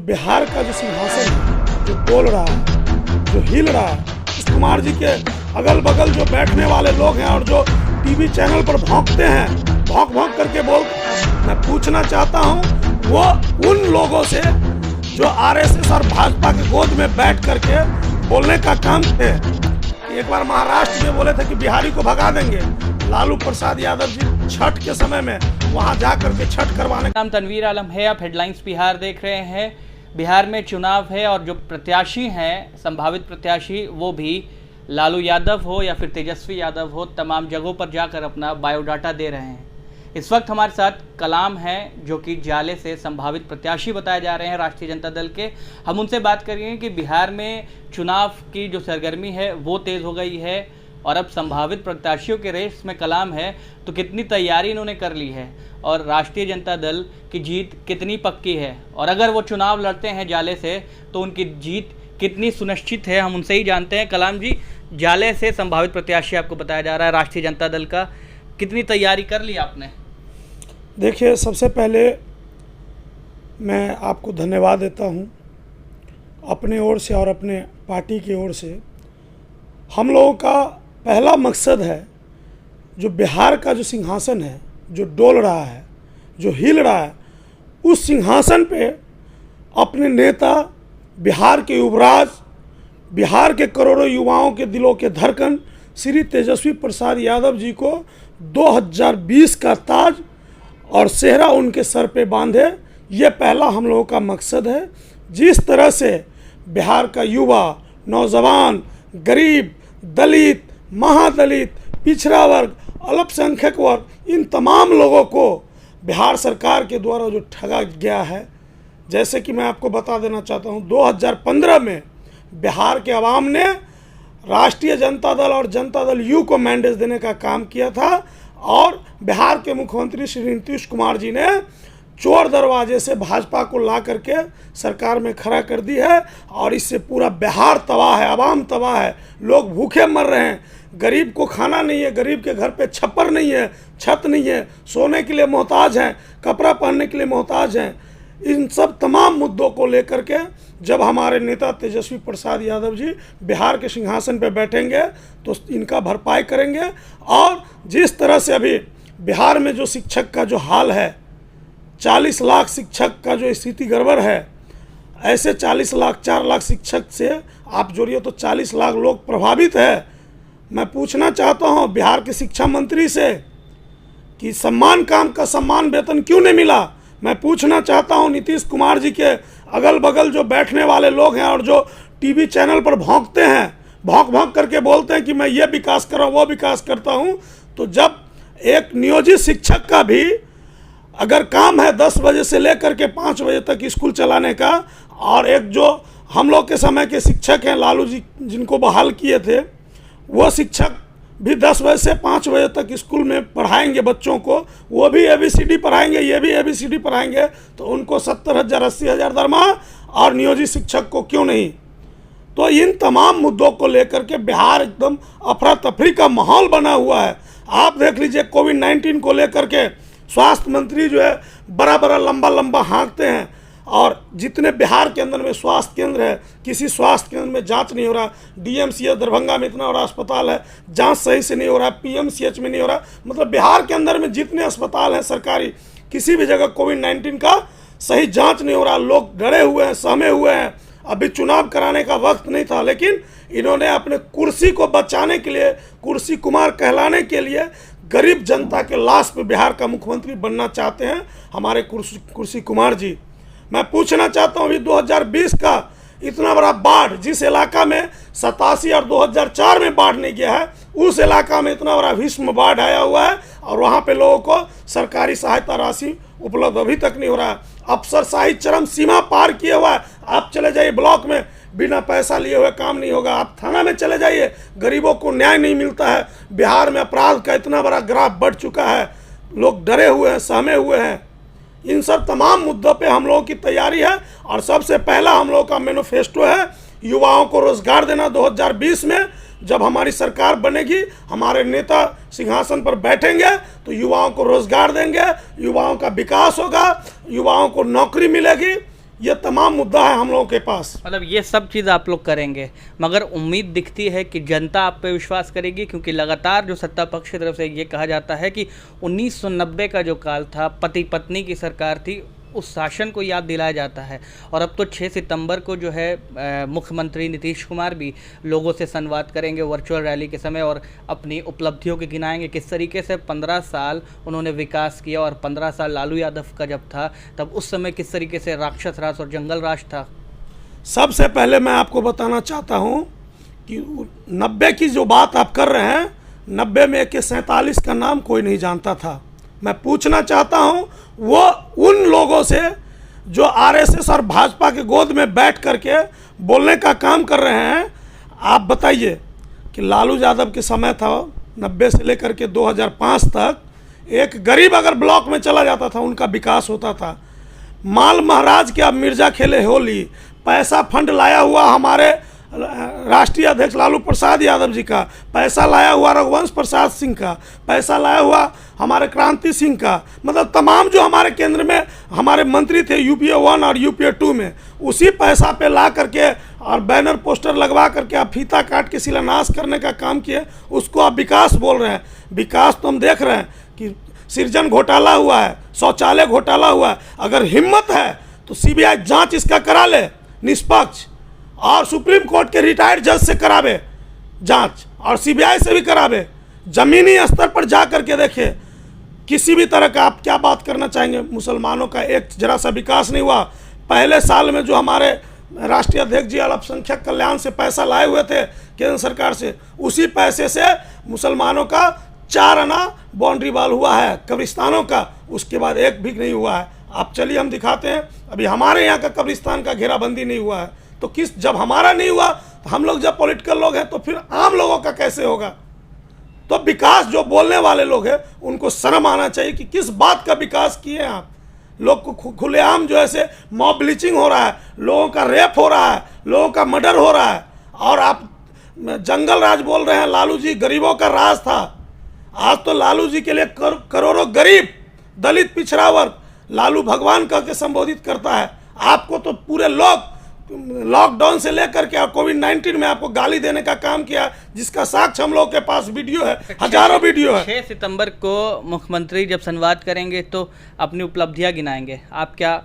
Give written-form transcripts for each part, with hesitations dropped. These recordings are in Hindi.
बिहार का जो सिंहासन है, जो बोल रहा है, जो हिल रहा है, नीतीश कुमार जी के अगल बगल जो बैठने वाले लोग हैं और जो टीवी चैनल पर भौंकते हैं, भौंक भौंक करके बोल, मैं पूछना चाहता हूं वो उन लोगों से जो आरएसएस और भाजपा के गोद में बैठ करके बोलने का काम थे। एक बार महाराष्ट्र में बोले थे कि बिहारी को भगा देंगे। लालू प्रसाद यादव जी छठ के समय में वहां जाकर के छठ करवाने। नाम तनवीर आलम है, आप हेडलाइंस बिहार देख रहे हैं। बिहार में चुनाव है और जो प्रत्याशी हैं, संभावित प्रत्याशी, वो भी लालू यादव हो या फिर तेजस्वी यादव हो, तमाम जगहों पर जाकर अपना बायोडाटा दे रहे हैं। इस वक्त हमारे साथ कलाम हैं जो कि जाले से संभावित प्रत्याशी बताए जा रहे हैं राष्ट्रीय जनता दल के। हम उनसे बात करेंगे कि बिहार में चुनाव की जो सरगर्मी है वो तेज़ हो गई है और अब संभावित प्रत्याशियों के रेस में कलाम है, तो कितनी तैयारी इन्होंने कर ली है और राष्ट्रीय जनता दल की जीत कितनी पक्की है, और अगर वो चुनाव लड़ते हैं जाले से तो उनकी जीत कितनी सुनिश्चित है, हम उनसे ही जानते हैं। कलाम जी, जाले से संभावित प्रत्याशी आपको बताया जा रहा है राष्ट्रीय जनता दल का, कितनी तैयारी कर ली आपने? देखिए, सबसे पहले मैं आपको धन्यवाद देता हूं अपने ओर से और अपने पार्टी की ओर से। हम लोगों का पहला मकसद है जो बिहार का जो सिंहासन है, जो डोल रहा है, जो हिल रहा है, उस सिंहासन पे अपने नेता, बिहार के युवराज, बिहार के करोड़ों युवाओं के दिलों के धड़कन श्री तेजस्वी प्रसाद यादव जी को 2020 का ताज और सेहरा उनके सर पे बांधे। ये पहला हम लोगों का मकसद है। जिस तरह से बिहार का युवा, नौजवान, गरीब, दलित, महादलित, पिछड़ा वर्ग, अल्पसंख्यक वर्ग, इन तमाम लोगों को बिहार सरकार के द्वारा जो ठगा गया है, जैसे कि मैं आपको बता देना चाहता हूँ, 2015 में बिहार के अवाम ने राष्ट्रीय जनता दल और जनता दल यू को मैंडेट देने का काम किया था और बिहार के मुख्यमंत्री श्री नीतीश कुमार जी ने चोर दरवाजे से भाजपा को ला करके सरकार में खड़ा कर दी है और इससे पूरा बिहार तबाह है, अवाम तबाह है, लोग भूखे मर रहे हैं, गरीब को खाना नहीं है, गरीब के घर पे छप्पर नहीं है, छत नहीं है, सोने के लिए मोहताज हैं, कपड़ा पहनने के लिए मोहताज हैं। इन सब तमाम मुद्दों को लेकर के जब हमारे नेता तेजस्वी प्रसाद यादव जी बिहार के सिंहासन पर बैठेंगे तो इनका भरपाई करेंगे। और जिस तरह से अभी बिहार में जो शिक्षक का जो हाल है, 40 लाख शिक्षक का जो स्थिति गड़बड़ है, ऐसे 40 लाख 4 लाख शिक्षक से आप जोड़िए तो 40 लाख लोग प्रभावित है। मैं पूछना चाहता हूँ बिहार के शिक्षा मंत्री से कि सम्मान काम का सम्मान वेतन क्यों नहीं मिला। मैं पूछना चाहता हूं नीतीश कुमार जी के अगल बगल जो बैठने वाले लोग हैं और जो टीवी चैनल पर भौंकते हैं, भौंक भौंक करके बोलते हैं कि मैं ये विकास कर रहा हूँ, वो विकास करता हूं, तो जब एक नियोजित शिक्षक का भी अगर काम है 10 बजे से लेकर के 5 बजे तक स्कूल चलाने का, और एक जो हम लोग के समय के शिक्षक हैं लालू जी जिनको बहाल किए थे, वो शिक्षक भी 10 बजे से 5 बजे तक स्कूल में पढ़ाएंगे बच्चों को, वो भी ABCD पढ़ाएंगे, ये भी ABCD पढ़ाएंगे, तो उनको 70,000 80,000 दरमाहा और नियोजित शिक्षक को क्यों नहीं। तो इन तमाम मुद्दों को लेकर के बिहार एकदम अफरा तफरी का माहौल बना हुआ है। आप देख लीजिए कोविड-19 को लेकर के स्वास्थ्य मंत्री जो है बड़ा बड़ा लंबा लंबा हाँकते हैं, और जितने बिहार के अंदर में स्वास्थ्य केंद्र है, किसी स्वास्थ्य केंद्र में जांच नहीं हो रहा। DMCH दरभंगा में इतना बड़ा अस्पताल है, जांच सही से नहीं हो रहा, PMCH में नहीं हो रहा। मतलब बिहार के अंदर में जितने अस्पताल हैं सरकारी, किसी भी जगह कोविड-19 का सही जांच नहीं हो रहा। लोग डरे हुए हैं, सहमे हुए हैं। अभी चुनाव कराने का वक्त नहीं था, लेकिन इन्होंने अपने कुर्सी को बचाने के लिए, कुर्सी कुमार कहलाने के लिए गरीब जनता के लाश पे बिहार का मुख्यमंत्री बनना चाहते हैं हमारे कुर्सी कुमार जी। मैं पूछना चाहता हूँ, अभी 2020 का इतना बड़ा बाढ़, जिस इलाका में 87 और 2004 में बाढ़ नहीं गया है, उस इलाका में इतना बड़ा भीषण बाढ़ आया हुआ है और वहाँ पे लोगों को सरकारी सहायता राशि उपलब्ध अभी तक नहीं हो रहा है। अफसरशाही चरम सीमा पार किए हुआ है। आप चले जाइए ब्लॉक में, बिना पैसा लिए हुए काम नहीं होगा। आप थाना में चले जाइए, गरीबों को न्याय नहीं मिलता है। बिहार में अपराध का इतना बड़ा ग्राफ बढ़ चुका है, लोग डरे हुए हैं, सहमे हुए हैं। इन सब तमाम मुद्दों पे हम लोगों की तैयारी है और सबसे पहला हम लोगों का मैनिफेस्टो है युवाओं को रोजगार देना। 2020 में जब हमारी सरकार बनेगी, हमारे नेता सिंहासन पर बैठेंगे तो युवाओं को रोजगार देंगे, युवाओं का विकास होगा, युवाओं को नौकरी मिलेगी, ये तमाम मुद्दा है हम लोगों के पास। मतलब ये सब चीज़ आप लोग करेंगे, मगर उम्मीद दिखती है कि जनता आप पे विश्वास करेगी, क्योंकि लगातार जो सत्ता पक्ष की तरफ से ये कहा जाता है कि 1990 का जो काल था, पति पत्नी की सरकार थी, उस शासन को याद दिलाया जाता है। और अब तो 6 सितंबर को जो है मुख्यमंत्री नीतीश कुमार भी लोगों से संवाद करेंगे वर्चुअल रैली के समय और अपनी उपलब्धियों के गिनाएंगे, किस तरीके से 15 साल उन्होंने विकास किया। और 15 साल लालू यादव का जब था तब उस समय किस तरीके से राक्षस राज और जंगल राज था। सबसे पहले मैं आपको बताना चाहता हूँ कि 90 की जो बात आप कर रहे हैं, 90 में AK-47 का नाम कोई नहीं जानता था। मैं पूछना चाहता हूं वो उन लोगों से जो RSS और भाजपा के गोद में बैठ करके बोलने का काम कर रहे हैं। आप बताइए कि लालू यादव के समय था 90 से लेकर के 2005 तक, एक गरीब अगर ब्लॉक में चला जाता था उनका विकास होता था। माल महाराज के अब मिर्जा खेले होली, पैसा फंड लाया हुआ हमारे राष्ट्रीय अध्यक्ष लालू प्रसाद यादव जी का, पैसा लाया हुआ रघुवंश प्रसाद सिंह का, पैसा लाया हुआ हमारे क्रांति सिंह का, मतलब तमाम जो हमारे केंद्र में हमारे मंत्री थे UPA 1 और UPA 2 में, उसी पैसा पे ला करके और बैनर पोस्टर लगवा करके आप फीता काट के शिलान्यास करने का काम किए, उसको आप विकास बोल रहे हैं। विकास तो हम देख रहे हैं कि सृजन घोटाला हुआ है, शौचालय घोटाला हुआ है। अगर हिम्मत है तो CBI जांच इसका करा ले निष्पक्ष, और सुप्रीम कोर्ट के रिटायर्ड जज से करावे जांच, और CBI से भी करावे। जमीनी स्तर पर जा करके देखिए किसी भी तरह का। आप क्या बात करना चाहेंगे? मुसलमानों का एक जरा सा विकास नहीं हुआ। पहले साल में जो हमारे राष्ट्रीय अध्यक्ष जी अल्पसंख्यक कल्याण से पैसा लाए हुए थे केंद्र सरकार से, उसी पैसे से मुसलमानों का 4 आना बाउंड्री वॉल हुआ है कब्रिस्तानों का, उसके बाद एक भी नहीं हुआ है। आप चलिए हम दिखाते हैं, अभी हमारे यहाँ का कब्रिस्तान का घेराबंदी नहीं हुआ है। तो किस, जब हमारा नहीं हुआ तो हम लोग जब पॉलिटिकल लोग हैं तो फिर आम लोगों का कैसे होगा? तो विकास जो बोलने वाले लोग हैं उनको शर्म आना चाहिए कि किस बात का विकास किए आप। लोग को खुलेआम जो ऐसे मॉब ब्लीचिंग हो रहा है, लोगों का रेप हो रहा है, लोगों का मर्डर हो रहा है, और आप जंगल राज बोल रहे हैं। लालू जी गरीबों का राज था। आज तो लालू जी के लिए करोड़ों गरीब दलित पिछड़ा वर्ग लालू भगवान कह के संबोधित करता है। आपको तो पूरे लोग लॉकडाउन से लेकर के कोविड-19 में आपको गाली देने का काम किया, जिसका साक्ष्य हम लोग के पास वीडियो है, हजारों वीडियो है। 6 सितंबर को मुख्यमंत्री जब संवाद करेंगे तो अपनी उपलब्धियां गिनाएंगे। आप क्या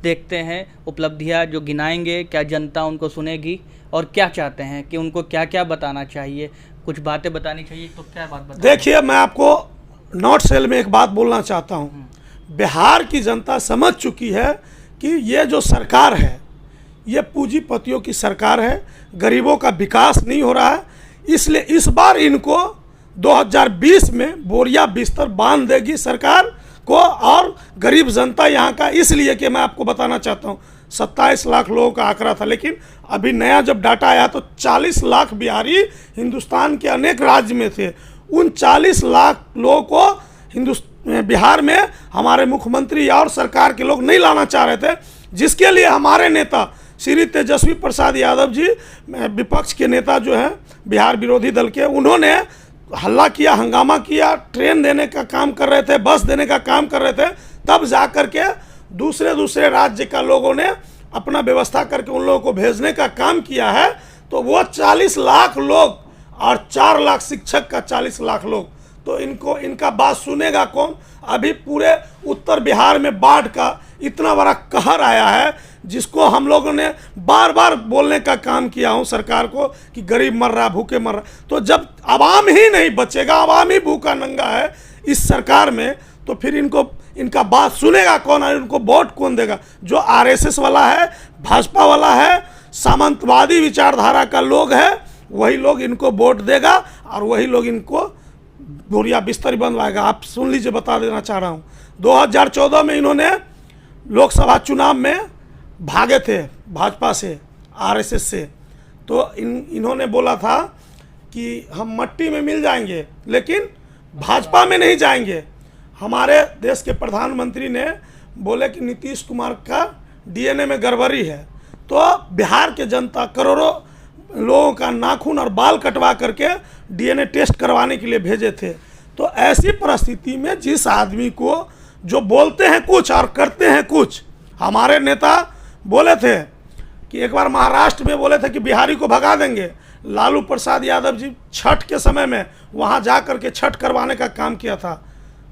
देखते हैं उपलब्धियां जो गिनाएंगे, क्या जनता उनको सुनेगी? और क्या चाहते हैं कि उनको क्या क्या बताना चाहिए? कुछ बातें बतानी चाहिए तो क्या बात बताएं? देखिए, मैं आपको नॉट सेल में एक बात बोलना चाहता हूँ। बिहार की जनता समझ चुकी है कि ये जो सरकार है ये पूंजीपतियों की सरकार है, गरीबों का विकास नहीं हो रहा है। इसलिए इस बार इनको 2020 में बोरिया बिस्तर बांध देगी सरकार को, और गरीब जनता यहाँ का। इसलिए कि मैं आपको बताना चाहता हूँ 27 लाख लोगों का आंकड़ा था, लेकिन अभी नया जब डाटा आया तो 40 लाख बिहारी हिंदुस्तान के अनेक राज्य में थे। उन 40 लाख लोगों को बिहार में हमारे मुख्यमंत्री और सरकार के लोग नहीं लाना चाह रहे थे, जिसके लिए हमारे नेता श्री तेजस्वी प्रसाद यादव जी, विपक्ष के नेता जो हैं बिहार विरोधी दल के, उन्होंने हल्ला किया, हंगामा किया, ट्रेन देने का काम कर रहे थे, बस देने का काम कर रहे थे। तब जा कर के दूसरे राज्य का लोगों ने अपना व्यवस्था करके उन लोगों को भेजने का काम किया है। तो वो 40 लाख लोग और 4 लाख शिक्षक का 40 लाख लोग, तो इनका बात सुनेगा कौन? अभी पूरे उत्तर बिहार में बाढ़ का इतना बड़ा कहर आया है, जिसको हम लोगों ने बार बार बोलने का काम किया हूँ सरकार को कि गरीब मर रहा, भूखे मर रहा। तो जब आवाम ही नहीं बचेगा, आवाम ही भूखा नंगा है इस सरकार में, तो फिर इनका बात सुनेगा कौन और इनको वोट कौन देगा? जो RSS वाला है, भाजपा वाला है, सामंतवादी विचारधारा का लोग है, वही लोग इनको वोट देगा और वही लोग इनको बोरिया बिस्तर बनवाएगा। आप सुन लीजिए, बता देना चाह रहा हूँ। 2014 में इन्होंने लोकसभा चुनाव में भागे थे भाजपा से, RSS से। तो इन्होंने बोला था कि हम मट्टी में मिल जाएंगे लेकिन भाजपा में नहीं जाएंगे। हमारे देश के प्रधानमंत्री ने बोले कि नीतीश कुमार का DNA में गड़बड़ी है। तो बिहार के जनता करोड़ों लोगों का नाखून और बाल कटवा करके DNA टेस्ट करवाने के लिए भेजे थे। तो ऐसी परिस्थिति में जिस आदमी को जो बोलते हैं कुछ और करते हैं कुछ, हमारे नेता बोले थे कि एक बार महाराष्ट्र में बोले थे कि बिहारी को भगा देंगे। लालू प्रसाद यादव जी छठ के समय में वहाँ जा कर के छठ करवाने का काम किया था।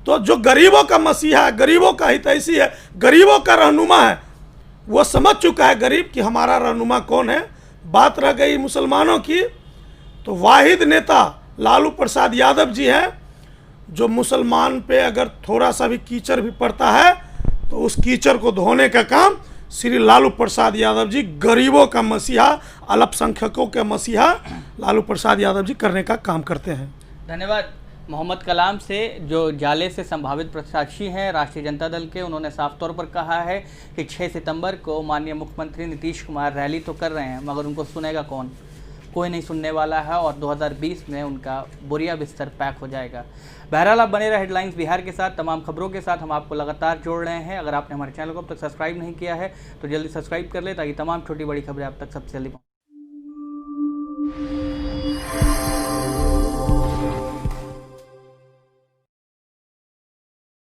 तो जो गरीबों का मसीहा है, गरीबों का हितैषी है, गरीबों का रहनुमा है, वो समझ चुका है गरीब कि हमारा रहनुमा कौन है। बात रह गई मुसलमानों की, तो वाहिद नेता लालू प्रसाद यादव जी हैं जो मुसलमान पे अगर थोड़ा सा भी कीचड़ भी पड़ता है तो उस कीचड़ को धोने का काम श्री लालू प्रसाद यादव जी, गरीबों का मसीहा, अल्पसंख्यकों के मसीहा लालू प्रसाद यादव जी करने का काम करते हैं। धन्यवाद। मोहम्मद कलाम से जो जाले से संभावित प्रत्याशी हैं राष्ट्रीय जनता दल के, उन्होंने साफ तौर पर कहा है कि 6 सितंबर को माननीय मुख्यमंत्री नीतीश कुमार रैली तो कर रहे हैं मगर उनको सुनेगा कौन? कोई नहीं सुनने वाला है और 2020 में उनका बोरिया बिस्तर पैक हो जाएगा। बहरहाल आप बने रहे हेडलाइंस बिहार के साथ, तमाम खबरों के साथ हम आपको लगातार जोड़ रहे हैं। अगर आपने हमारे चैनल को अब तक सब्सक्राइब नहीं किया है तो जल्दी सब्सक्राइब कर ले ताकि तमाम छोटी बड़ी खबरें आप तक सबसे जल्दी